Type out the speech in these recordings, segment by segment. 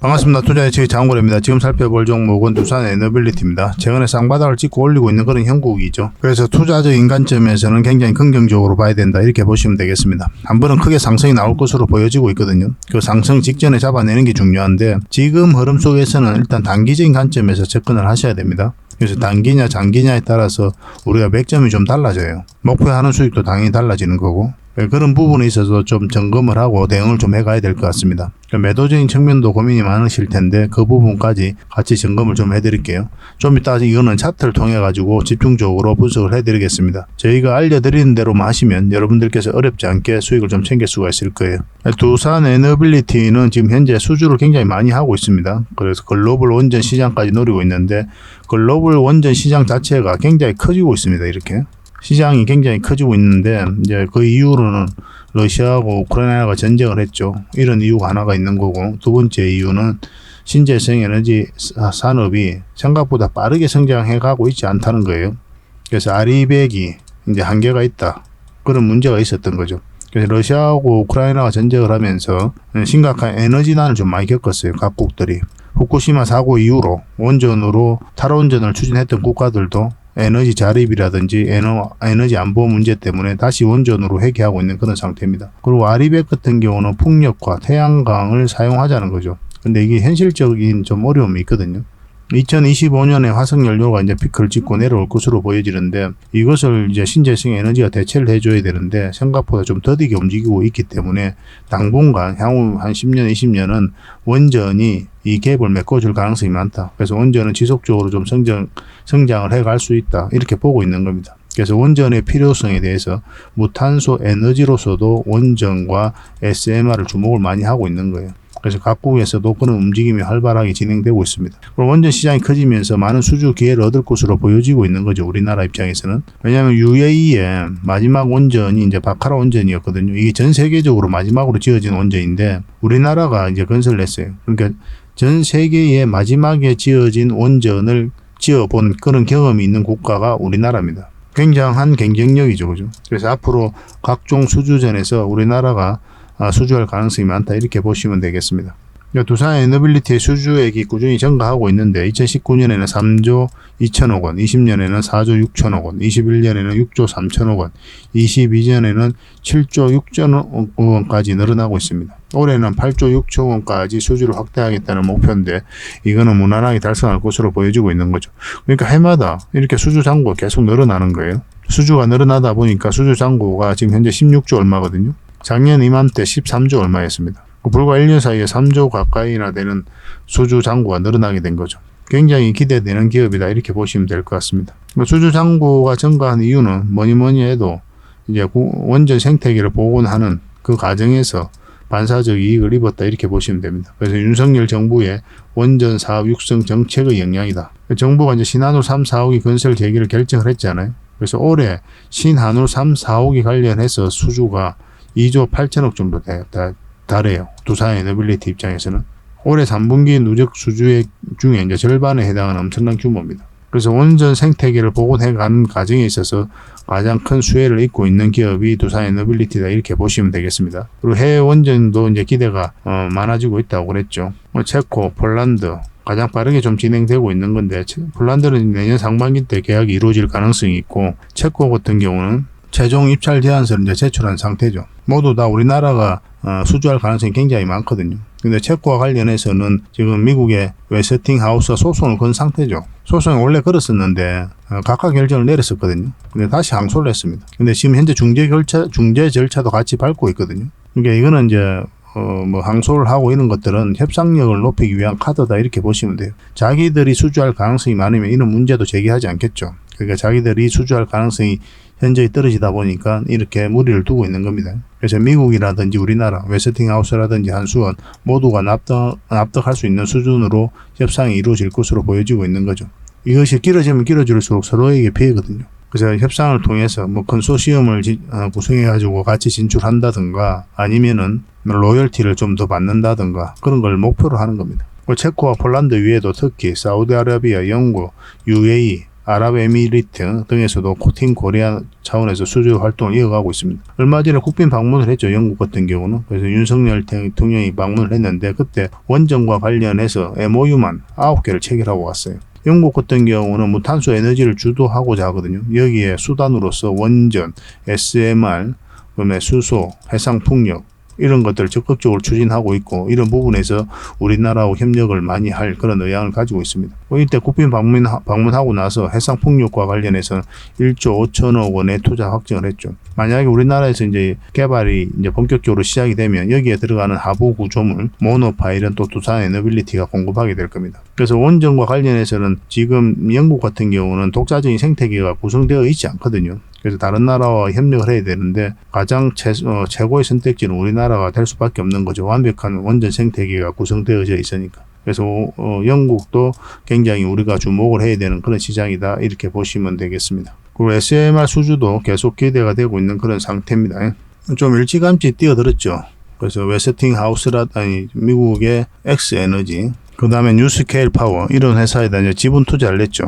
반갑습니다. 투자예측의 장원입니다. 지금 살펴볼 종목은 두산 에너빌리티입니다. 최근에 쌍바닥을 찍고 올리고 있는 그런 형국이죠. 그래서 투자적인 관점에서는 굉장히 긍정적으로 봐야 된다, 이렇게 보시면 되겠습니다. 한 번은 크게 상승이 나올 것으로 보여지고 있거든요. 그 상승 직전에 잡아내는 게 중요한데, 지금 흐름 속에서는 일단 단기적인 관점에서 접근을 하셔야 됩니다. 그래서 단기냐 장기냐에 따라서 우리가 맥점이 좀 달라져요. 목표하는 수익도 당연히 달라지는 거고, 그런 부분에 있어서 좀 점검을 하고 대응을 좀 해가야 될 것 같습니다. 매도적인 측면도 고민이 많으실 텐데 그 부분까지 같이 점검을 좀 해드릴게요. 좀 이따 이거는 차트를 통해 가지고 집중적으로 분석을 해드리겠습니다. 저희가 알려드리는 대로만 하시면 여러분들께서 어렵지 않게 수익을 좀 챙길 수가 있을 거예요. 두산 에너빌리티는 지금 현재 수주를 굉장히 많이 하고 있습니다. 그래서 글로벌 원전 시장까지 노리고 있는데, 글로벌 원전 시장 자체가 굉장히 커지고 있습니다. 이렇게 시장이 굉장히 커지고 있는데, 이제 그 이유로는 러시아하고 우크라이나가 전쟁을 했죠. 이런 이유가 하나가 있는 거고, 두 번째 이유는 신재생 에너지 산업이 생각보다 빠르게 성장해 가고 있지 않다는 거예요. 그래서 아리백이 이제 한계가 있다, 그런 문제가 있었던 거죠. 그래서 러시아하고 우크라이나가 전쟁을 하면서 심각한 에너지난을 좀 많이 겪었어요, 각국들이. 후쿠시마 사고 이후로 원전으로 탈원전을 추진했던 국가들도 에너지 자립이라든지 에너지 안보 문제 때문에 다시 원전으로 회귀하고 있는 그런 상태입니다. 그리고 아리백 같은 경우는 풍력과 태양광을 사용하자는 거죠. 근데 이게 현실적인 좀 어려움이 있거든요. 2025년에 화석연료가 이제 피크를 찍고 내려올 것으로 보여지는데, 이것을 이제 신재생 에너지가 대체를 해줘야 되는데 생각보다 좀 더디게 움직이고 있기 때문에 당분간 향후 한 10년, 20년은 원전이 이 갭을 메꿔줄 가능성이 많다. 그래서 원전은 지속적으로 좀 성장을 해갈 수 있다, 이렇게 보고 있는 겁니다. 그래서 원전의 필요성에 대해서 무탄소 에너지로서도 원전과 SMR을 주목을 많이 하고 있는 거예요. 그래서 각국에서도 그런 움직임이 활발하게 진행되고 있습니다. 그리고 원전 시장이 커지면서 많은 수주 기회를 얻을 것으로 보여지고 있는 거죠, 우리나라 입장에서는. 왜냐하면 UAE의 마지막 원전이 이제 바카라 원전이었거든요. 이게 전 세계적으로 마지막으로 지어진 원전인데 우리나라가 이제 건설을 했어요. 그러니까 전 세계에 마지막에 지어진 원전을 지어본 그런 경험이 있는 국가가 우리나라입니다. 굉장한 경쟁력이죠, 그죠? 그래서 앞으로 각종 수주전에서 우리나라가 수주할 가능성이 많다, 이렇게 보시면 되겠습니다. 두산 에너빌리티의 수주액이 꾸준히 증가하고 있는데, 2019년에는 3조 2천억 원, 20년에는 4조 6천억 원, 21년에는 6조 3천억 원, 22년에는 7조 6천억 원까지 늘어나고 있습니다. 올해는 8조 6천 원까지 수주를 확대하겠다는 목표인데, 이거는 무난하게 달성할 것으로 보여지고 있는 거죠. 그러니까 해마다 이렇게 수주 잔고가 계속 늘어나는 거예요. 수주가 늘어나다 보니까 수주 잔고가 지금 현재 16조 얼마거든요. 작년 이맘때 13조 얼마였습니다. 불과 1년 사이에 3조 가까이나 되는 수주 잔고가 늘어나게 된 거죠. 굉장히 기대되는 기업이다, 이렇게 보시면 될 것 같습니다. 수주 잔고가 증가한 이유는 뭐니 해도 이제 원전 생태계를 복원하는 그 과정에서 반사적 이익을 입었다, 이렇게 보시면 됩니다. 그래서 윤석열 정부의 원전 사업 육성 정책의 영향이다. 정부가 이제 신한울 3, 4호기 건설 계기를 결정을 했잖아요. 그래서 올해 신한울 3, 4호기 관련해서 수주가 2조 8천억 정도 달해요. 두산 에너빌리티 입장에서는. 올해 3분기 누적 수주액 중에 이제 절반에 해당하는 엄청난 규모입니다. 그래서 원전 생태계를 복원해가는 과정에 있어서 가장 큰 수혜를 입고 있는 기업이 두산 에너빌리티다, 이렇게 보시면 되겠습니다. 그리고 해외 원전도 이제 기대가 많아지고 있다고 그랬죠. 체코, 폴란드 가장 빠르게 좀 진행되고 있는 건데, 폴란드는 내년 상반기 때 계약이 이루어질 가능성이 있고, 체코 같은 경우는 최종 입찰 제안서를 이제 제출한 상태죠. 모두 다 우리나라가 수주할 가능성이 굉장히 많거든요. 근데 체코와 관련해서는 지금 미국의 웨스팅하우스가 소송을 건 상태죠. 소송이 원래 걸었었는데 각하 결정을 내렸었거든요. 근데 다시 항소를 했습니다. 근데 지금 현재 중재 절차도 같이 밟고 있거든요. 그러니까 이거는 이제 항소를 하고 이런 것들은 협상력을 높이기 위한 카드다, 이렇게 보시면 돼요. 자기들이 수주할 가능성이 많으면 이런 문제도 제기하지 않겠죠. 그러니까 자기들이 수주할 가능성이 현저히 떨어지다 보니까 이렇게 무리를 두고 있는 겁니다. 그래서 미국이라든지 우리나라, 웨스팅하우스라든지 한수원 모두가 납득할 수 있는 수준으로 협상이 이루어질 것으로 보여지고 있는 거죠. 이것이 길어지면 길어질수록 서로에게 피해거든요. 그래서 협상을 통해서 컨소시엄을 구성해가지고 같이 진출한다든가, 아니면은 로열티를 좀 더 받는다든가, 그런 걸 목표로 하는 겁니다. 체코와 폴란드 위에도 특히 사우디아라비아, 영국, UAE, 아랍에미리트 등에서도 코팅 코리아 차원에서 수주 활동을 이어가고 있습니다. 얼마 전에 국빈 방문을 했죠. 영국 같은 경우는. 그래서 윤석열 대통령이 방문을 했는데 그때 원전과 관련해서 MOU만 9개를 체결하고 왔어요. 영국 같은 경우는 무탄소 에너지를 주도하고자 하거든요. 여기에 수단으로서 원전, SMR, 그다음에 수소, 해상풍력 이런 것들을 적극적으로 추진하고 있고 이런 부분에서 우리나라하고 협력을 많이 할 그런 의향을 가지고 있습니다. 이때 국빈 방문하고 나서 해상풍력과 관련해서 1조 5천억 원의 투자 확정을 했죠. 만약에 우리나라에서 이제 개발이 이제 본격적으로 시작이 되면 여기에 들어가는 하부 구조물, 모노파일은 또 두산 에너빌리티가 공급하게 될 겁니다. 그래서 원전과 관련해서는 지금 영국 같은 경우는 독자적인 생태계가 구성되어 있지 않거든요. 그래서 다른 나라와 협력을 해야 되는데 가장 최고의 선택지는 우리나라가 될 수밖에 없는 거죠. 완벽한 원전 생태계가 구성되어져 있으니까. 그래서 영국도 굉장히 우리가 주목을 해야 되는 그런 시장이다 이렇게 보시면 되겠습니다. 그리고 SMR 수주도 계속 기대가 되고 있는 그런 상태입니다. 좀 일찌감치 뛰어들었죠. 그래서 미국의 엑스에너지, 그 다음에 뉴스케일 파워 이런 회사에다 이제 지분 투자를 했죠.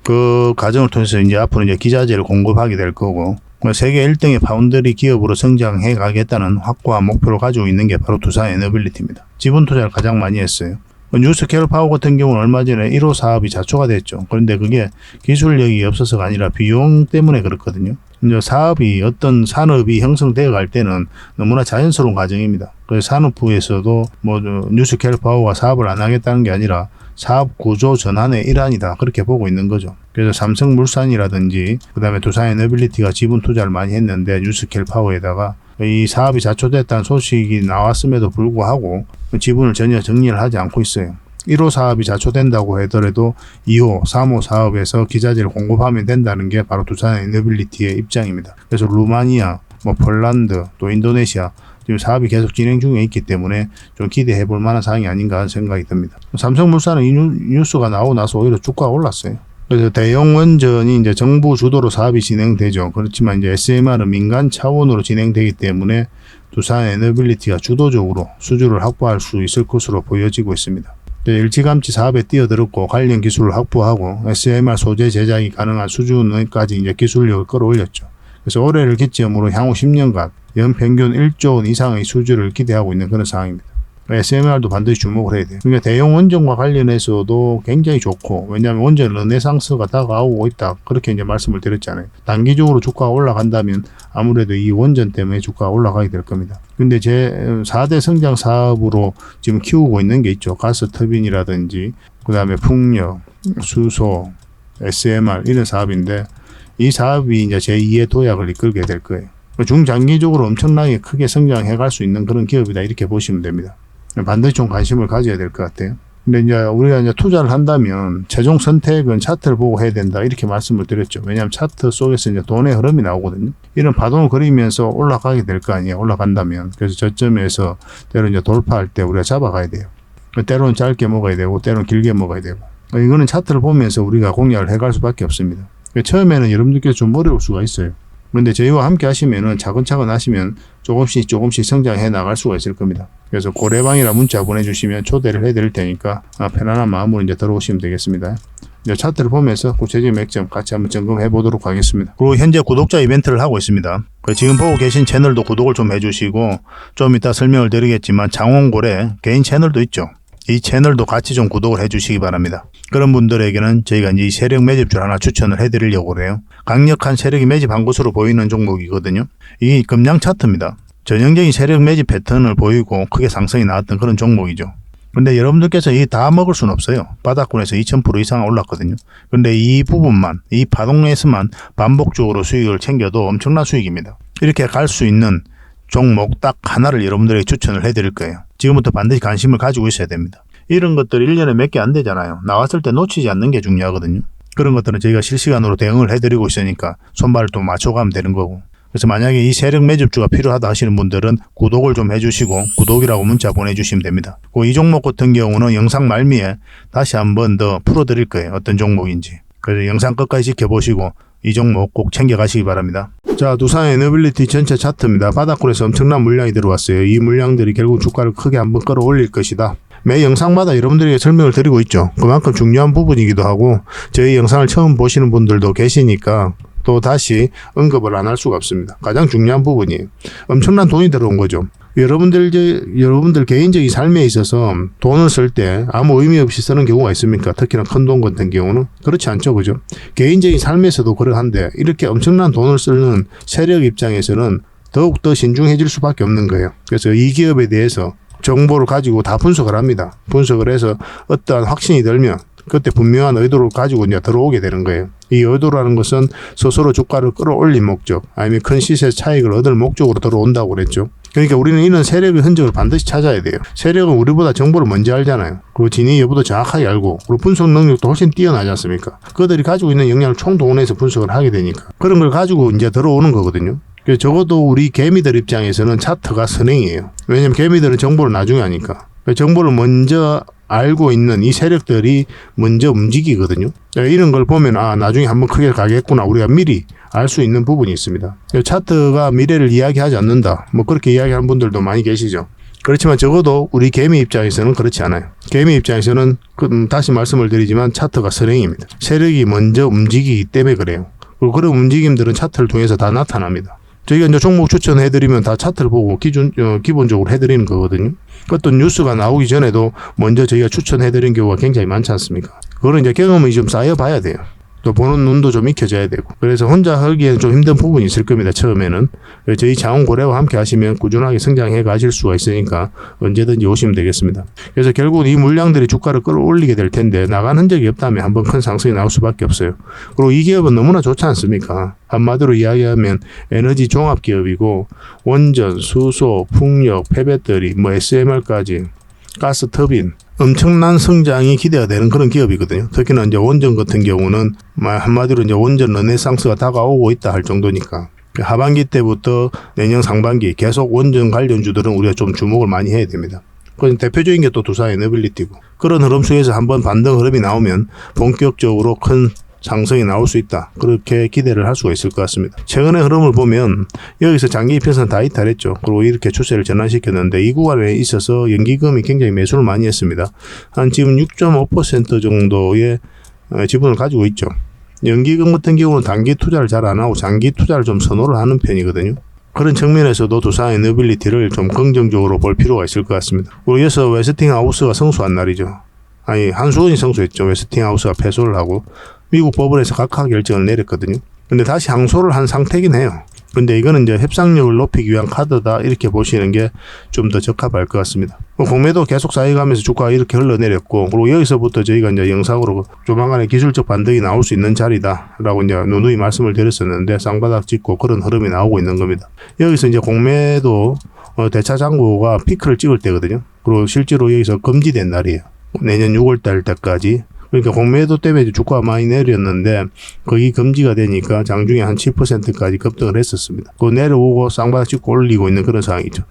그 과정을 통해서 이제 앞으로 이제 기자재를 공급하게 될 거고 세계 1등의 파운드리 기업으로 성장해 가겠다는 확고한 목표를 가지고 있는 게 바로 두산 에너빌리티입니다. 지분 투자를 가장 많이 했어요. 뉴스케일 파워 같은 경우는 얼마 전에 1호 사업이 자초가 됐죠. 그런데 그게 기술력이 없어서가 아니라 비용 때문에 그렇거든요. 이제 사업이 어떤 산업이 형성되어 갈 때는 너무나 자연스러운 과정입니다. 그래서 산업부에서도 뉴스케일 파워가 사업을 안 하겠다는 게 아니라 사업 구조 전환의 일환이다 그렇게 보고 있는 거죠. 그래서 삼성물산이라든지 그다음에 두산에너빌리티가 지분 투자를 많이 했는데 뉴스케일 파워에다가 이 사업이 자초됐다는 소식이 나왔음에도 불구하고 지분을 전혀 정리를 하지 않고 있어요. 1호 사업이 자초된다고 하더라도 2호, 3호 사업에서 기자재를 공급하면 된다는 게 바로 두산에너빌리티의 입장입니다. 그래서 루마니아, 폴란드, 또 인도네시아 지금 사업이 계속 진행 중에 있기 때문에 좀 기대해 볼 만한 사항이 아닌가 하는 생각이 듭니다. 삼성물산은 이 뉴스가 나오고 나서 오히려 주가가 올랐어요. 그래서 대형 원전이 이제 정부 주도로 사업이 진행되죠. 그렇지만 이제 SMR은 민간 차원으로 진행되기 때문에 두산 에너빌리티가 주도적으로 수주를 확보할 수 있을 것으로 보여지고 있습니다. 일찌감치 사업에 뛰어들었고 관련 기술을 확보하고 SMR 소재 제작이 가능한 수준까지 이제 기술력을 끌어올렸죠. 그래서 올해를 기점으로 향후 10년간 연평균 1조 원 이상의 수주를 기대하고 있는 그런 상황입니다. SMR도 반드시 주목을 해야 돼요. 그러니까 대형 원전과 관련해서도 굉장히 좋고, 왜냐하면 원전 르네상스가 다가오고 있다 그렇게 이제 말씀을 드렸잖아요. 단기적으로 주가가 올라간다면 아무래도 이 원전 때문에 주가가 올라가게 될 겁니다. 근데 제 4대 성장 사업으로 지금 키우고 있는 게 있죠. 가스 터빈이라든지 그 다음에 풍력, 수소, SMR 이런 사업인데 이 사업이 이제 제2의 도약을 이끌게 될 거예요. 중장기적으로 엄청나게 크게 성장해 갈 수 있는 그런 기업이다 이렇게 보시면 됩니다. 반드시 좀 관심을 가져야 될 것 같아요. 근데 이제 우리가 이제 투자를 한다면 최종 선택은 차트를 보고 해야 된다 이렇게 말씀을 드렸죠. 왜냐하면 차트 속에서 이제 돈의 흐름이 나오거든요. 이런 파동을 그리면서 올라가게 될 거 아니에요. 올라간다면. 그래서 저점에서 때로 이제 돌파할 때 우리가 잡아가야 돼요. 때로는 짧게 먹어야 되고 때로는 길게 먹어야 되고. 이거는 차트를 보면서 우리가 공략을 해갈 수밖에 없습니다. 처음에는 여러분들께서 좀 어려울 수가 있어요. 그런데 저희와 함께 하시면은 차근차근 하시면 조금씩 성장해 나갈 수가 있을 겁니다. 그래서 고래방이라 문자 보내주시면 초대를 해드릴 테니까 편안한 마음으로 이제 들어오시면 되겠습니다. 이제 차트를 보면서 구체적인 맥점 같이 한번 점검해 보도록 하겠습니다. 그리고 현재 구독자 이벤트를 하고 있습니다. 지금 보고 계신 채널도 구독을 좀 해주시고 좀 이따 설명을 드리겠지만 장원고래 개인 채널도 있죠. 이 채널도 같이 좀 구독을 해주시기 바랍니다. 그런 분들에게는 저희가 이제 세력 매집줄 하나 추천을 해드리려고 그래요. 강력한 세력이 매집한 것으로 보이는 종목이거든요. 이게 금량 차트입니다. 전형적인 세력 매집 패턴을 보이고 크게 상승이 나왔던 그런 종목이죠. 근데 여러분들께서 이 다 먹을 수는 없어요. 바닥권에서 2000% 이상 올랐거든요. 근데 이 부분만, 이 파동에서만 반복적으로 수익을 챙겨도 엄청난 수익입니다. 이렇게 갈 수 있는 종목 딱 하나를 여러분들에게 추천을 해드릴 거예요. 지금부터 반드시 관심을 가지고 있어야 됩니다. 이런 것들 1년에 몇 개 안 되잖아요. 나왔을 때 놓치지 않는 게 중요하거든요. 그런 것들은 저희가 실시간으로 대응을 해드리고 있으니까 손발을 또 맞춰가면 되는 거고. 그래서 만약에 이 세력 매집주가 필요하다 하시는 분들은 구독을 좀 해주시고 구독이라고 문자 보내주시면 됩니다. 이 종목 같은 경우는 영상 말미에 다시 한번 더 풀어드릴 거예요. 어떤 종목인지. 그래서 영상 끝까지 지켜보시고 이 종목 꼭 챙겨가시기 바랍니다. 자, 두산 에너빌리티 전체 차트입니다. 바닥권에서 엄청난 물량이 들어왔어요. 이 물량들이 결국 주가를 크게 한번 끌어올릴 것이다. 매 영상마다 여러분들에게 설명을 드리고 있죠. 그만큼 중요한 부분이기도 하고 저희 영상을 처음 보시는 분들도 계시니까 또 다시 언급을 안 할 수가 없습니다. 가장 중요한 부분이에요. 엄청난 돈이 들어온 거죠. 여러분들 개인적인 삶에 있어서 돈을 쓸 때 아무 의미 없이 쓰는 경우가 있습니까? 특히나 큰 돈 같은 경우는 그렇지 않죠, 그죠? 개인적인 삶에서도 그러한데 이렇게 엄청난 돈을 쓰는 세력 입장에서는 더욱더 신중해질 수밖에 없는 거예요. 그래서 이 기업에 대해서 정보를 가지고 다 분석을 합니다. 분석을 해서 어떠한 확신이 들면 그때 분명한 의도를 가지고 이제 들어오게 되는 거예요. 이 의도라는 것은 스스로 주가를 끌어올린 목적, 아니면 큰 시세 차익을 얻을 목적으로 들어온다고 그랬죠. 그러니까 우리는 이런 세력의 흔적을 반드시 찾아야 돼요. 세력은 우리보다 정보를 먼저 알잖아요. 그리고 진위 여부도 정확하게 알고, 그리고 분석 능력도 훨씬 뛰어나지 않습니까? 그들이 가지고 있는 역량을 총동원해서 분석을 하게 되니까 그런 걸 가지고 이제 들어오는 거거든요. 그래서 적어도 우리 개미들 입장에서는 차트가 선행이에요. 왜냐면 개미들은 정보를 나중에 하니까. 정보를 먼저 알고 있는 이 세력들이 먼저 움직이거든요. 이런 걸 보면 나중에 한번 크게 가겠구나, 우리가 미리 알 수 있는 부분이 있습니다. 차트가 미래를 이야기하지 않는다, 뭐 그렇게 이야기하는 분들도 많이 계시죠. 그렇지만 적어도 우리 개미 입장에서는 그렇지 않아요. 개미 입장에서는 다시 말씀을 드리지만 차트가 선행입니다. 세력이 먼저 움직이기 때문에 그래요. 그리고 그런 움직임들은 차트를 통해서 다 나타납니다. 저희가 이제 종목 추천해드리면 다 차트를 보고 기본적으로 해드리는 거거든요. 어떤 뉴스가 나오기 전에도 먼저 저희가 추천해드리는 경우가 굉장히 많지 않습니까? 그거는 이제 경험이 좀 쌓여봐야 돼요. 또 보는 눈도 좀 익혀져야 되고. 그래서 혼자 하기에는 좀 힘든 부분이 있을 겁니다, 처음에는. 저희 자원고래와 함께 하시면 꾸준하게 성장해 가실 수가 있으니까 언제든지 오시면 되겠습니다. 그래서 결국은 이 물량들이 주가를 끌어올리게 될 텐데 나간 흔적이 없다면 한번 큰 상승이 나올 수밖에 없어요. 그리고 이 기업은 너무나 좋지 않습니까? 한마디로 이야기하면 에너지 종합 기업이고, 원전, 수소, 풍력, 폐배터리, SMR까지, 가스 터빈, 엄청난 성장이 기대가 되는 그런 기업이거든요. 특히나 이제 원전 같은 경우는 한마디로 이제 원전 르네상스가 다가오고 있다 할 정도니까 하반기 때부터 내년 상반기 계속 원전 관련주들은 우리가 좀 주목을 많이 해야 됩니다. 그 대표적인 게 또 두산 에너빌리티고, 그런 흐름 속에서 한번 반등 흐름이 나오면 본격적으로 큰 상승이 나올 수 있다, 그렇게 기대를 할 수가 있을 것 같습니다. 최근의 흐름을 보면 여기서 장기 이평선 다 이탈했죠. 그리고 이렇게 추세를 전환시켰는데 이 구간에 있어서 연기금이 굉장히 매수를 많이 했습니다. 한 지금 6.5% 정도의 지분을 가지고 있죠. 연기금 같은 경우는 단기 투자를 잘 안 하고 장기 투자를 좀 선호를 하는 편이거든요. 그런 측면에서도 두산 에너빌리티를 좀 긍정적으로 볼 필요가 있을 것 같습니다. 그리고 여기서 웨스팅하우스가 성수한 날이죠. 한수원이 성수했죠. 웨스팅하우스가 패소를 하고 미국 법원에서 각하 결정을 내렸거든요. 근데 다시 항소를 한 상태긴 해요. 근데 이거는 이제 협상력을 높이기 위한 카드다, 이렇게 보시는 게 좀 더 적합할 것 같습니다. 공매도 계속 쌓여가면서 주가가 이렇게 흘러내렸고, 그리고 여기서부터 저희가 이제 영상으로 조만간에 기술적 반등이 나올 수 있는 자리다라고 이제 누누이 말씀을 드렸었는데 쌍바닥 찍고 그런 흐름이 나오고 있는 겁니다. 여기서 이제 공매도 대차 잔고가 피크를 찍을 때거든요. 그리고 실제로 여기서 금지된 날이에요. 내년 6월달 때까지. 그러니까 공매도 때문에 주가가 많이 내렸는데 거기 금지가 되니까 장중에 한 7%까지 급등을 했었습니다. 그 내려오고 쌍바닥 찍고 올리고 있는 그런 상황이죠.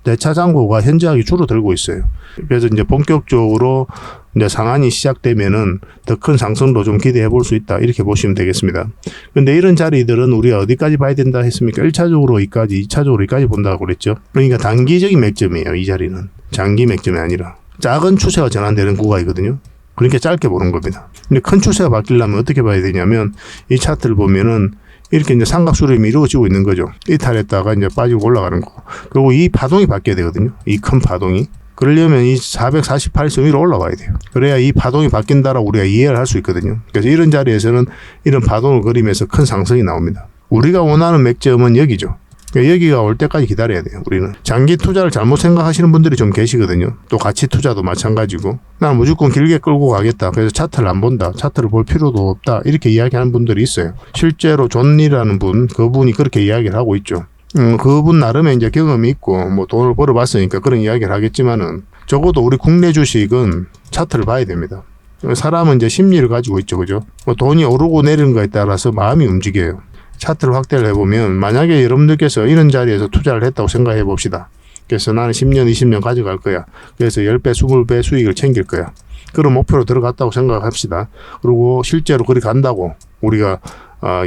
대차 잔고가 현저하게 줄어들고 있어요. 그래서 이제 본격적으로 이제 상한이 시작되면은 더 큰 상승도 좀 기대해 볼 수 있다, 이렇게 보시면 되겠습니다. 근데 이런 자리들은 우리가 어디까지 봐야 된다 했습니까? 1차적으로 여기까지, 2차적으로 여기까지 본다고 그랬죠. 그러니까 단기적인 맥점이에요, 이 자리는. 장기 맥점이 아니라. 작은 추세가 전환되는 구간이거든요. 그러니까 짧게 보는 겁니다. 근데 큰 추세가 바뀌려면 어떻게 봐야 되냐면, 이 차트를 보면은 이렇게 이제 삼각수렴이 이루어지고 있는 거죠. 이탈했다가 이제 빠지고 올라가는 거. 그리고 이 파동이 바뀌어야 되거든요. 이 큰 파동이. 그러려면 이 448선 위로 올라가야 돼요. 그래야 이 파동이 바뀐다라고 우리가 이해를 할 수 있거든요. 그래서 이런 자리에서는 이런 파동을 그리면서 큰 상승이 나옵니다. 우리가 원하는 맥점은 여기죠. 여기가 올 때까지 기다려야 돼요. 우리는 장기 투자를 잘못 생각하시는 분들이 좀 계시거든요. 또 가치 투자도 마찬가지고, 난 무조건 길게 끌고 가겠다, 그래서 차트를 안 본다, 차트를 볼 필요도 없다, 이렇게 이야기하는 분들이 있어요. 실제로 존이라는 분, 그분이 그렇게 이야기를 하고 있죠. 그분 나름의 이제 경험이 있고 뭐 돈을 벌어봤으니까 그런 이야기를 하겠지만은, 적어도 우리 국내 주식은 차트를 봐야 됩니다. 사람은 이제 심리를 가지고 있죠, 그죠? 뭐 돈이 오르고 내리는 거에 따라서 마음이 움직여요. 차트를 확대를 해보면, 만약에 여러분들께서 이런 자리에서 투자를 했다고 생각해 봅시다. 그래서 나는 10년, 20년 가져갈 거야. 그래서 10배, 20배 수익을 챙길 거야. 그런 목표로 들어갔다고 생각합시다. 그리고 실제로 그리 간다고 우리가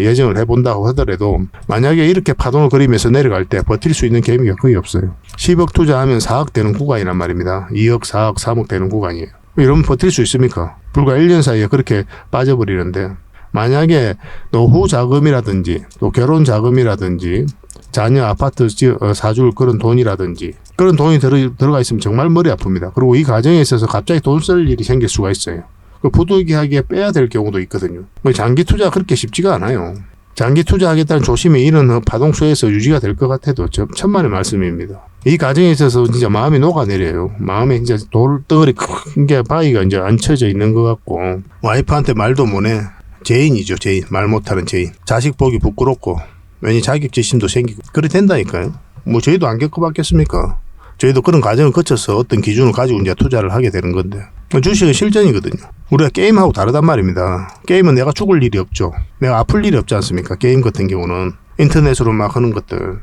예정을 해본다고 하더라도 만약에 이렇게 파동을 그리면서 내려갈 때 버틸 수 있는 개미가 거의 없어요. 10억 투자하면 4억 되는 구간이란 말입니다. 2억, 4억, 3억 되는 구간이에요. 이러면 버틸 수 있습니까? 불과 1년 사이에 그렇게 빠져버리는데, 만약에 노후 자금이라든지 또 결혼 자금이라든지 자녀 아파트 사줄 그런 돈이라든지 그런 돈이 들어가 있으면 정말 머리 아픕니다. 그리고 이 과정에 있어서 갑자기 돈 쓸 일이 생길 수가 있어요. 그 부득이하게 빼야 될 경우도 있거든요. 장기 투자 그렇게 쉽지가 않아요. 장기 투자하겠다는 조심이 이런 파동수에서 유지가 될 것 같아도 천만의 말씀입니다. 이 과정에 있어서 진짜 마음이 녹아내려요. 마음에 이제 돌덩어리 큰 게 바위가 이제 앉혀져 있는 것 같고, 와이프한테 말도 못해. 죄인이죠, 죄인. 말 못하는 죄인. 자식 보기 부끄럽고, 괜히 자격지심도 생기고, 그래 된다니까요. 뭐 저희도 안 겪어봤겠습니까? 저희도 그런 과정을 거쳐서 어떤 기준을 가지고 이제 투자를 하게 되는 건데, 주식은 실전이거든요. 우리가 게임하고 다르단 말입니다. 게임은 내가 죽을 일이 없죠. 내가 아플 일이 없지 않습니까? 게임 같은 경우는 인터넷으로 막 하는 것들.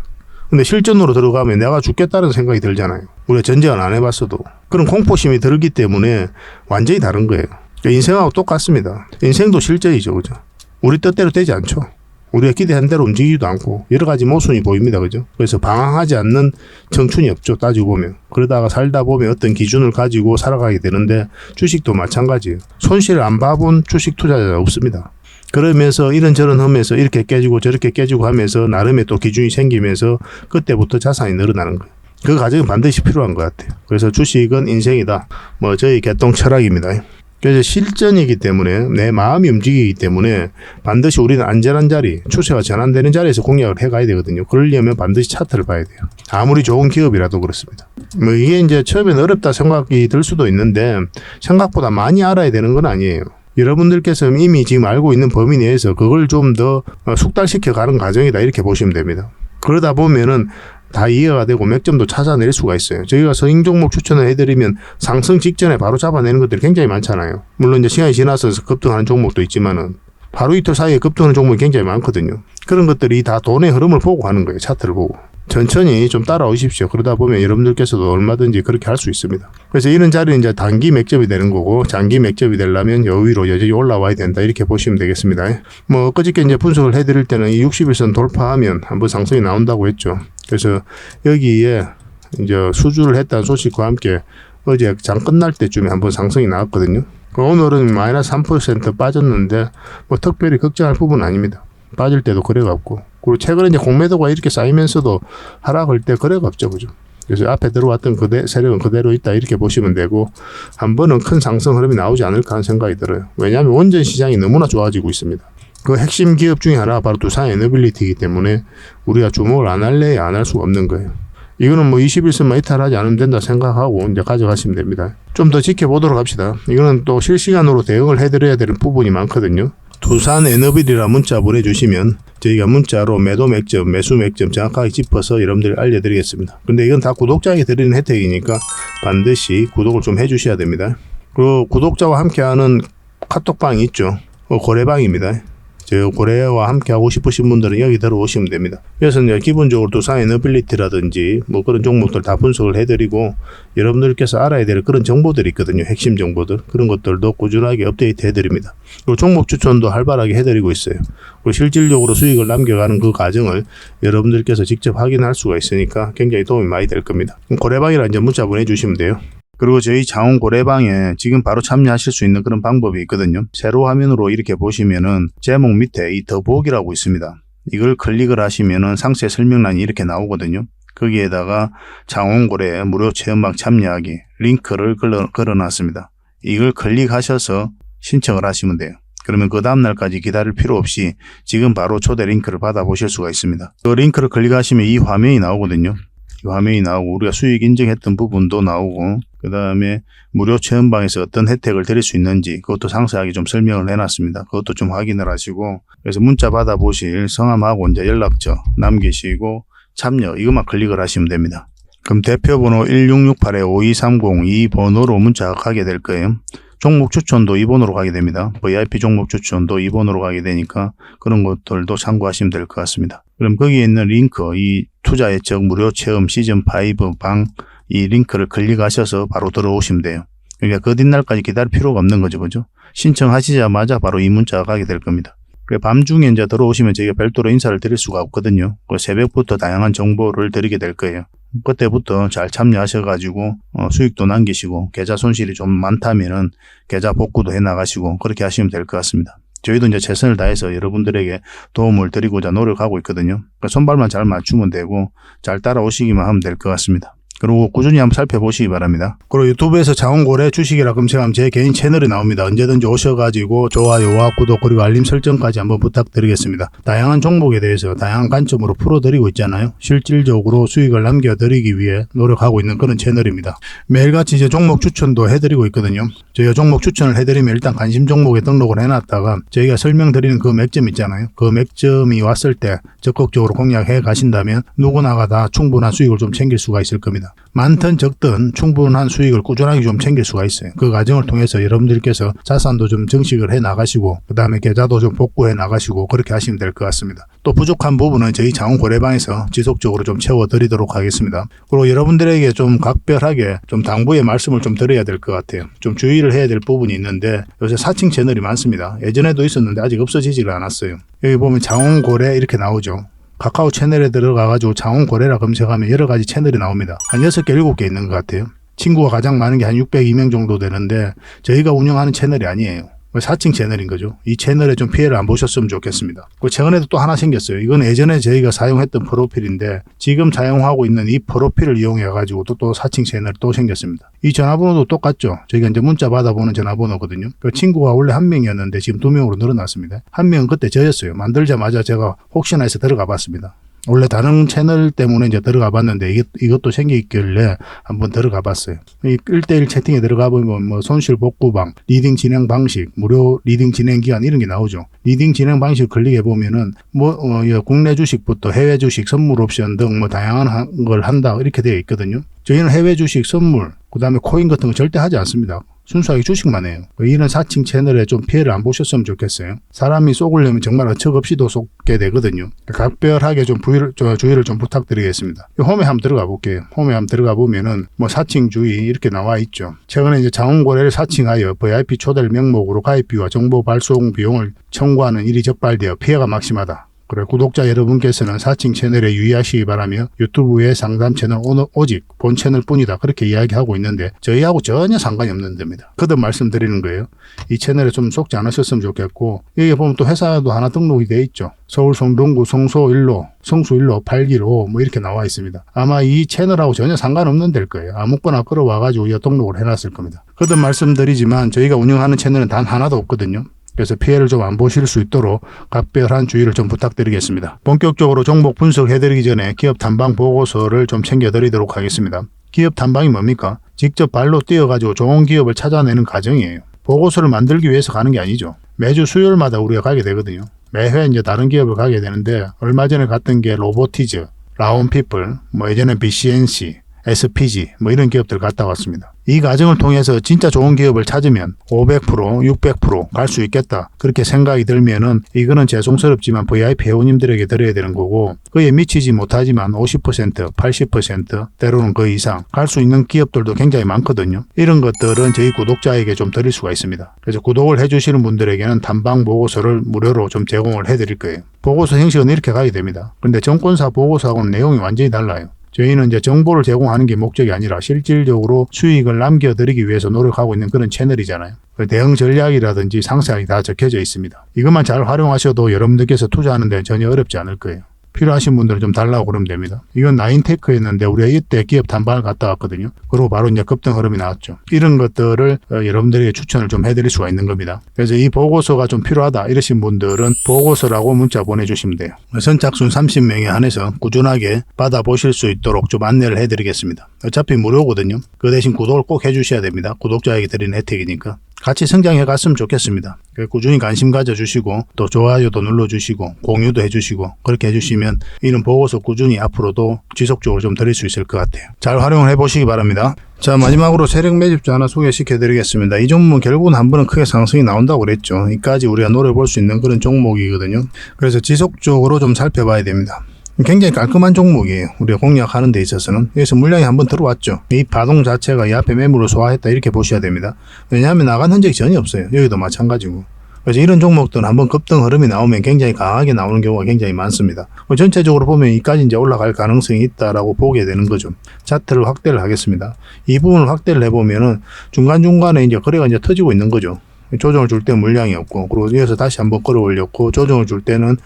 근데 실전으로 들어가면 내가 죽겠다는 생각이 들잖아요. 우리가 전쟁을 안 해봤어도 그런 공포심이 들기 때문에 완전히 다른 거예요. 인생하고 똑같습니다. 인생도 실전이죠, 그죠? 우리 뜻대로 되지 않죠. 우리가 기대한 대로 움직이지도 않고 여러 가지 모순이 보입니다, 그죠? 그래서 방황하지 않는 청춘이 없죠, 따지고 보면. 그러다가 살다 보면 어떤 기준을 가지고 살아가게 되는데, 주식도 마찬가지예요. 손실을 안 봐본 주식 투자자가 없습니다. 그러면서 이런저런 하면서 이렇게 깨지고 저렇게 깨지고 하면서 나름의 또 기준이 생기면서 그때부터 자산이 늘어나는 거예요. 그 과정이 반드시 필요한 것 같아요. 그래서 주식은 인생이다. 뭐 저희 개똥 철학입니다. 그래서 실전이기 때문에 내 마음이 움직이기 때문에 반드시 우리는 안전한 자리, 추세가 전환되는 자리에서 공략을 해가야 되거든요. 그러려면 반드시 차트를 봐야 돼요. 아무리 좋은 기업이라도 그렇습니다. 뭐 이게 이제 처음엔 어렵다 생각이 들 수도 있는데 생각보다 많이 알아야 되는 건 아니에요. 여러분들께서 이미 지금 알고 있는 범위 내에서 그걸 좀 더 숙달시켜 가는 과정이다, 이렇게 보시면 됩니다. 그러다 보면은 다 이해가 되고 맥점도 찾아낼 수가 있어요. 저희가 서행 종목 추천을 해드리면 상승 직전에 바로 잡아내는 것들이 굉장히 많잖아요. 물론 이제 시간이 지나서 급등하는 종목도 있지만은 하루 이틀 사이에 급등하는 종목이 굉장히 많거든요. 그런 것들이 다 돈의 흐름을 보고 하는 거예요. 차트를 보고. 천천히 좀 따라오십시오. 그러다 보면 여러분들께서도 얼마든지 그렇게 할 수 있습니다. 그래서 이런 자리는 이제 단기 맥점이 되는 거고, 장기 맥점이 되려면 여위로 여전히 올라와야 된다, 이렇게 보시면 되겠습니다. 뭐 엊그저께 이제 분석을 해드릴 때는 이 60일선 돌파하면 한번 상승이 나온다고 했죠. 그래서 여기에 이제 수주를 했다는 소식과 함께 어제 장 끝날 때쯤에 한번 상승이 나왔거든요. 오늘은 마이너스 3% 빠졌는데 뭐 특별히 걱정할 부분은 아닙니다. 빠질 때도 거래가 없고, 그리고 최근에 이제 공매도가 이렇게 쌓이면서도 하락할 때 거래가 없죠, 그죠? 그래서 앞에 들어왔던 세력은 그대로 있다, 이렇게 보시면 되고, 한 번은 큰 상승 흐름이 나오지 않을까 하는 생각이 들어요. 왜냐하면 원전 시장이 너무나 좋아지고 있습니다. 그 핵심 기업 중에 하나가 바로 두산 에너빌리티이기 때문에 우리가 주목을 안 할래 안 할 수가 없는 거예요. 이거는 뭐 21선만 이탈하지 않으면 된다 생각하고 이제 가져가시면 됩니다. 좀 더 지켜보도록 합시다. 이거는 또 실시간으로 대응을 해드려야 되는 부분이 많거든요. 두산 에너빌이라 문자 보내주시면 저희가 문자로 매도 맥점, 매수 맥점 정확하게 짚어서 여러분들 알려드리겠습니다. 근데 이건 다 구독자에게 드리는 혜택이니까 반드시 구독을 좀 해주셔야 됩니다. 그 구독자와 함께하는 카톡방이 있죠. 고래방입니다. 저 고래와 함께 하고 싶으신 분들은 여기 들어오시면 됩니다. 그래서 이제 기본적으로 두산 에너빌리티라든지 뭐 그런 종목들 다 분석을 해드리고, 여러분들께서 알아야 될 그런 정보들이 있거든요. 핵심 정보들. 그런 것들도 꾸준하게 업데이트 해드립니다. 그리고 종목 추천도 활발하게 해드리고 있어요. 그리고 실질적으로 수익을 남겨가는 그 과정을 여러분들께서 직접 확인할 수가 있으니까 굉장히 도움이 많이 될 겁니다. 고래방이라 이제 문자 보내주시면 돼요. 그리고 저희 장원 고래방에 지금 바로 참여하실 수 있는 그런 방법이 있거든요. 세로 화면으로 이렇게 보시면은 제목 밑에 이 더보기라고 있습니다. 이걸 클릭을 하시면은 상세 설명란이 이렇게 나오거든요. 거기에다가 장원 고래 무료 체험방 참여하기 링크를 걸어놨습니다. 이걸 클릭하셔서 신청을 하시면 돼요. 그러면 그 다음날까지 기다릴 필요 없이 지금 바로 초대 링크를 받아보실 수가 있습니다. 그 링크를 클릭하시면 이 화면이 나오거든요. 이 화면이 나오고 우리가 수익 인증했던 부분도 나오고, 그 다음에 무료 체험방에서 어떤 혜택을 드릴 수 있는지 그것도 상세하게 좀 설명을 해놨습니다. 그것도 좀 확인을 하시고, 그래서 문자 받아보실 성함하고 이제 연락처 남기시고 참여 이것만 클릭을 하시면 됩니다. 그럼 대표번호 1668-5230 이 번호로 문자가 가게 될 거예요. 종목 추천도 이 번호로 가게 됩니다. VIP 종목 추천도 이 번호로 가게 되니까 그런 것들도 참고하시면 될 것 같습니다. 그럼 거기에 있는 링크, 이 투자 예측 무료 체험 시즌5 방 이 링크를 클릭하셔서 바로 들어오시면 돼요. 그러니까 그 뒷날까지 기다릴 필요가 없는 거죠, 그죠? 신청하시자마자 바로 이 문자가 가게 될 겁니다. 밤중에 이제 들어오시면 저희가 별도로 인사를 드릴 수가 없거든요. 새벽부터 다양한 정보를 드리게 될 거예요. 그때부터 잘 참여하셔가지고 수익도 남기시고 계좌 손실이 좀 많다면은 계좌 복구도 해 나가시고 그렇게 하시면 될 것 같습니다. 저희도 이제 최선을 다해서 여러분들에게 도움을 드리고자 노력하고 있거든요. 손발만 잘 맞추면 되고 잘 따라오시기만 하면 될 것 같습니다. 그리고 꾸준히 한번 살펴보시기 바랍니다. 그리고 유튜브에서 장원고래 주식이라 검색하면 제 개인 채널이 나옵니다. 언제든지 오셔가지고 좋아요와 구독 그리고 알림 설정까지 한번 부탁드리겠습니다. 다양한 종목에 대해서 다양한 관점으로 풀어드리고 있잖아요. 실질적으로 수익을 남겨드리기 위해 노력하고 있는 그런 채널입니다. 매일같이 이제 종목 추천도 해드리고 있거든요. 저희가 종목 추천을 해드리면 일단 관심 종목에 등록을 해놨다가 저희가 설명드리는 그 맥점 있잖아요. 그 맥점이 왔을 때 적극적으로 공략해 가신다면 누구나가 다 충분한 수익을 좀 챙길 수가 있을 겁니다. 많든 적든 충분한 수익을 꾸준하게 좀 챙길 수가 있어요. 그 과정을 통해서 여러분들께서 자산도 좀 증식을 해 나가시고 그 다음에 계좌도 좀 복구해 나가시고 그렇게 하시면 될 것 같습니다. 또 부족한 부분은 저희 장원고래방에서 지속적으로 좀 채워드리도록 하겠습니다. 그리고 여러분들에게 좀 각별하게 좀 당부의 말씀을 좀 드려야 될 것 같아요. 좀 주의를 해야 될 부분이 있는데 요새 사칭 채널이 많습니다. 예전에도 있었는데 아직 없어지지가 않았어요. 여기 보면 장원고래 이렇게 나오죠. 카카오 채널에 들어가가지고 장원고래라 검색하면 여러 가지 채널이 나옵니다. 한 6개, 7개 있는 것 같아요. 친구가 가장 많은 게 한 602명 정도 되는데 저희가 운영하는 채널이 아니에요. 사칭 채널인 거죠. 이 채널에 좀 피해를 안 보셨으면 좋겠습니다. 최근에도 또 하나 생겼어요. 이건 예전에 저희가 사용했던 프로필인데 지금 사용하고 있는 이 프로필을 이용해 가지고 또 사칭 채널이 또 생겼습니다. 이 전화번호도 똑같죠. 저희가 이제 문자 받아보는 전화번호거든요. 그 친구가 원래 한 명이었는데 지금 2명으로 늘어났습니다. 한 명은 그때 저였어요. 만들자마자 제가 혹시나 해서 들어가 봤습니다. 원래 다른 채널 때문에 이제 들어가 봤는데 이것도 생기길래 한번 들어가 봤어요. 이 1대1 채팅에 들어가 보면 뭐 손실 복구방, 리딩 진행 방식, 무료 리딩 진행 기간 이런 게 나오죠. 리딩 진행 방식 클릭해 보면은 국내 주식부터 해외 주식, 선물 옵션 등 뭐 다양한 걸 한다 이렇게 되어 있거든요. 저희는 해외 주식, 선물, 그다음에 코인 같은 거 절대 하지 않습니다. 순수하게 주식만 해요. 이런 사칭 채널에 좀 피해를 안 보셨으면 좋겠어요. 사람이 속으려면 정말 어처없이도 속게 되거든요. 각별하게 좀 주의를 좀 부탁드리겠습니다. 홈에 한번 들어가 볼게요. 홈에 한번 들어가 보면은 뭐 사칭 주의 이렇게 나와 있죠. 최근에 이제 장원고래를 사칭하여 VIP 초대 명목으로 가입비와 정보 발송 비용을 청구하는 일이 적발되어 피해가 막심하다. 그래, 구독자 여러분께서는 사칭 채널에 유의하시기 바라며 유튜브의 상담 채널 오직 본 채널 뿐이다 그렇게 이야기하고 있는데 저희하고 전혀 상관이 없는 데입니다. 거듭 말씀드리는 거예요. 이 채널에 좀 속지 않으셨으면 좋겠고 여기 보면 또 회사도 하나 등록이 돼 있죠. 서울 성동구 성수 1로 8기로 뭐 이렇게 나와 있습니다. 아마 이 채널하고 전혀 상관없는 데일 거예요. 아무거나 끌어와가지고 이 등록을 해놨을 겁니다. 거듭 말씀드리지만 저희가 운영하는 채널은 단 하나도 없거든요. 그래서 피해를 좀 안 보실 수 있도록 각별한 주의를 좀 부탁드리겠습니다. 본격적으로 종목 분석해드리기 전에 기업 탐방 보고서를 좀 챙겨드리도록 하겠습니다. 기업 탐방이 뭡니까? 직접 발로 뛰어가지고 좋은 기업을 찾아내는 과정이에요. 보고서를 만들기 위해서 가는 게 아니죠. 매주 수요일마다 우리가 가게 되거든요. 매회 이제 다른 기업을 가게 되는데 얼마 전에 갔던 게 로보티즈, 라온피플, 뭐 예전에 BCNC, SPG 뭐 이런 기업들 갔다 왔습니다. 이 과정을 통해서 진짜 좋은 기업을 찾으면 500%, 600% 갈 수 있겠다. 그렇게 생각이 들면은 이거는 죄송스럽지만 VIP 회원님들에게 드려야 되는 거고 그에 미치지 못하지만 50%, 80% 때로는 그 이상 갈 수 있는 기업들도 굉장히 많거든요. 이런 것들은 저희 구독자에게 좀 드릴 수가 있습니다. 그래서 구독을 해주시는 분들에게는 탐방 보고서를 무료로 좀 제공을 해드릴 거예요. 보고서 형식은 이렇게 가게 됩니다. 그런데 정권사 보고서하고는 내용이 완전히 달라요. 저희는 이제 정보를 제공하는 게 목적이 아니라 실질적으로 수익을 남겨드리기 위해서 노력하고 있는 그런 채널이잖아요. 대응 전략이라든지 상세하게 다 적혀져 있습니다. 이것만 잘 활용하셔도 여러분들께서 투자하는 데는 전혀 어렵지 않을 거예요. 필요하신 분들은 좀 달라고 그러면 됩니다. 이건 나인테크였는데 우리가 이때 기업 탐방을 갔다 왔거든요. 그리고 바로 이제 급등 흐름이 나왔죠. 이런 것들을 여러분들에게 추천을 좀 해드릴 수가 있는 겁니다. 그래서 이 보고서가 좀 필요하다 이러신 분들은 보고서라고 문자 보내주시면 돼요. 선착순 30명에 한해서 꾸준하게 받아보실 수 있도록 좀 안내를 해드리겠습니다. 어차피 무료거든요. 그 대신 구독을 꼭 해주셔야 됩니다. 구독자에게 드리는 혜택이니까. 같이 성장해 갔으면 좋겠습니다. 꾸준히 관심 가져주시고 또 좋아요도 눌러주시고 공유도 해주시고 그렇게 해주시면 이런 보고서 꾸준히 앞으로도 지속적으로 좀 드릴 수 있을 것 같아요. 잘 활용을 해보시기 바랍니다. 자, 마지막으로 세력 매집주 하나 소개시켜 드리겠습니다. 이 종목은 결국은 한 번은 크게 상승이 나온다고 그랬죠. 이까지 우리가 노려볼 수 있는 그런 종목이거든요. 그래서 지속적으로 좀 살펴봐야 됩니다. 굉장히 깔끔한 종목이에요. 우리가 공략하는 데 있어서는. 여기서 물량이 한번 들어왔죠. 이 파동 자체가 이 앞에 매물을 소화했다 이렇게 보셔야 됩니다. 왜냐하면 나간 흔적이 전혀 없어요. 여기도 마찬가지고. 그래서 이런 종목들은 한번 급등 흐름이 나오면 굉장히 강하게 나오는 경우가 굉장히 많습니다. 전체적으로 보면 이까지 이제 올라갈 가능성이 있다라고 보게 되는 거죠. 차트를 확대를 하겠습니다. 이 부분을 확대를 해보면은 중간중간에 이제 거래가 이제 터지고 있는 거죠. 조정을 줄 때 물량이 없고, 그리고 이어서 다시 한번 끌어올렸고, 조정을 줄 때는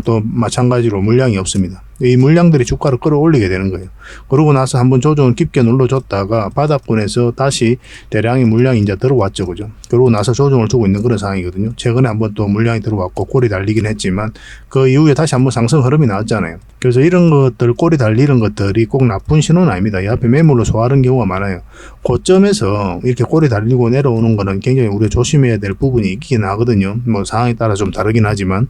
또 마찬가지로 물량이 없습니다. 이 물량들이 주가를 끌어올리게 되는 거예요. 그러고 나서 한번 조정을 깊게 눌러줬다가 바닥권에서 다시 대량의 물량이 이제 들어왔죠, 그죠? 그러고 나서 조정을 주고 있는 그런 상황이거든요. 최근에 한번 또 물량이 들어왔고 꼬리 달리긴 했지만 그 이후에 다시 한번 상승 흐름이 나왔잖아요. 그래서 이런 것들, 꼬리 달리는 것들이 꼭 나쁜 신호는 아닙니다. 이 앞에 매물로 소화하는 경우가 많아요. 고점에서 이렇게 꼬리 달리고 내려오는 거는 굉장히 우리가 조심해야 될 부분이 있긴 하거든요. 뭐 상황에 따라 좀 다르긴 하지만.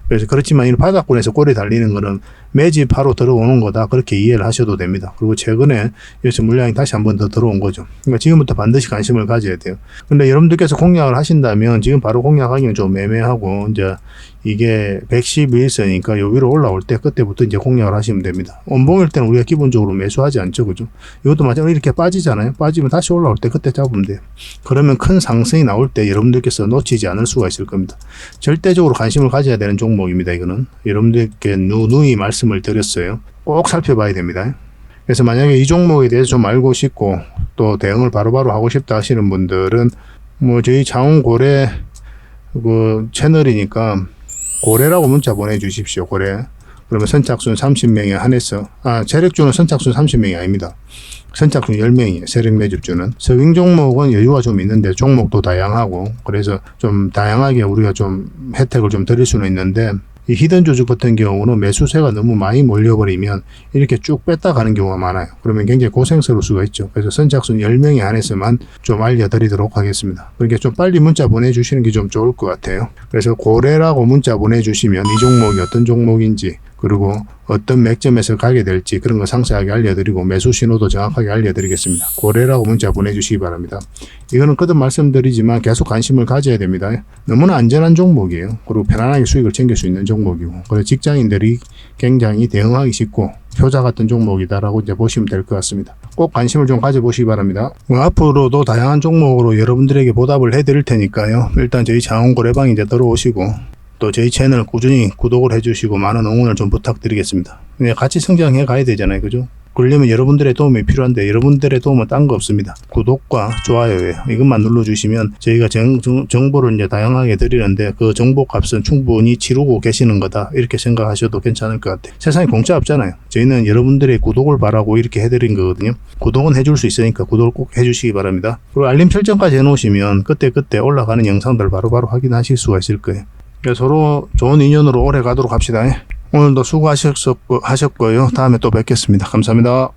그래서 그렇지만 이 바닥권에서 꼬리 달리는 거는 매집하러 들어오는 거다, 그렇게 이해를 하셔도 됩니다. 그리고 최근에 여기서 물량이 다시 한번 더 들어온 거죠. 그러니까 지금부터 반드시 관심을 가져야 돼요. 근데 여러분들께서 공략을 하신다면 지금 바로 공략하기는 좀 애매하고, 이제 이게 112일선이니까 요 위로 올라올 때 그때부터 이제 공략을 하시면 됩니다. 원봉일 때는 우리가 기본적으로 매수하지 않죠, 그죠? 이것도 마찬가지로 이렇게 빠지잖아요. 빠지면 다시 올라올 때 그때 잡으면 돼요. 그러면 큰 상승이 나올 때 여러분들께서 놓치지 않을 수가 있을 겁니다. 절대적으로 관심을 가져야 되는 종목입니다. 이거는 여러분들께 누누이 말씀을 드렸어요. 꼭 살펴봐야 됩니다. 그래서 만약에 이 종목에 대해서 좀 알고 싶고 또 대응을 바로바로 하고 싶다 하시는 분들은 뭐 저희 장훈고래 그 채널이니까 고래라고 문자 보내주십시오. 고래. 그러면 선착순 30명에 한해서, 세력주는 선착순 30명이 아닙니다. 선착순 10명이에요. 세력 매집주는. 서빙 종목은 여유가 좀 있는데 종목도 다양하고, 그래서 좀 다양하게 우리가 좀 혜택을 좀 드릴 수는 있는데, 이 히든 조직 같은 경우는 매수세가 너무 많이 몰려버리면 이렇게 쭉 뺐다 가는 경우가 많아요. 그러면 굉장히 고생스러울 수가 있죠. 그래서 선착순 10명에 한해서만 좀 알려드리도록 하겠습니다. 그렇게 좀 빨리 문자 보내주시는 게 좀 좋을 것 같아요. 그래서 고래라고 문자 보내주시면 이 종목이 어떤 종목인지, 그리고 어떤 맥점에서 가게 될지 그런 거 상세하게 알려드리고 매수 신호도 정확하게 알려드리겠습니다. 고래라고 문자 보내주시기 바랍니다. 이거는 거듭 말씀드리지만 계속 관심을 가져야 됩니다. 너무나 안전한 종목이에요. 그리고 편안하게 수익을 챙길 수 있는 종목이고, 그래서 직장인들이 굉장히 대응하기 쉽고 효자 같은 종목이다라고 이제 보시면 될 것 같습니다. 꼭 관심을 좀 가져보시기 바랍니다. 앞으로도 다양한 종목으로 여러분들에게 보답을 해드릴 테니까요. 일단 저희 장훈고래방 이제 들어오시고 또 저희 채널 꾸준히 구독을 해주시고 많은 응원을 좀 부탁드리겠습니다. 같이 성장해 가야 되잖아요, 그죠? 그러려면 여러분들의 도움이 필요한데 여러분들의 도움은 딴 거 없습니다. 구독과 좋아요예요. 이것만 눌러주시면 저희가 정보를 이제 다양하게 드리는데 그 정보 값은 충분히 치르고 계시는 거다, 이렇게 생각하셔도 괜찮을 것 같아요. 세상에 공짜 없잖아요. 저희는 여러분들의 구독을 바라고 이렇게 해드린 거거든요. 구독은 해줄 수 있으니까 구독을 꼭 해주시기 바랍니다. 그리고 알림 설정까지 해놓으시면 그때 올라가는 영상들 바로바로 확인하실 수가 있을 거예요. 서로 좋은 인연으로 오래 가도록 합시다. 오늘도 수고하셨고요. 다음에 또 뵙겠습니다. 감사합니다.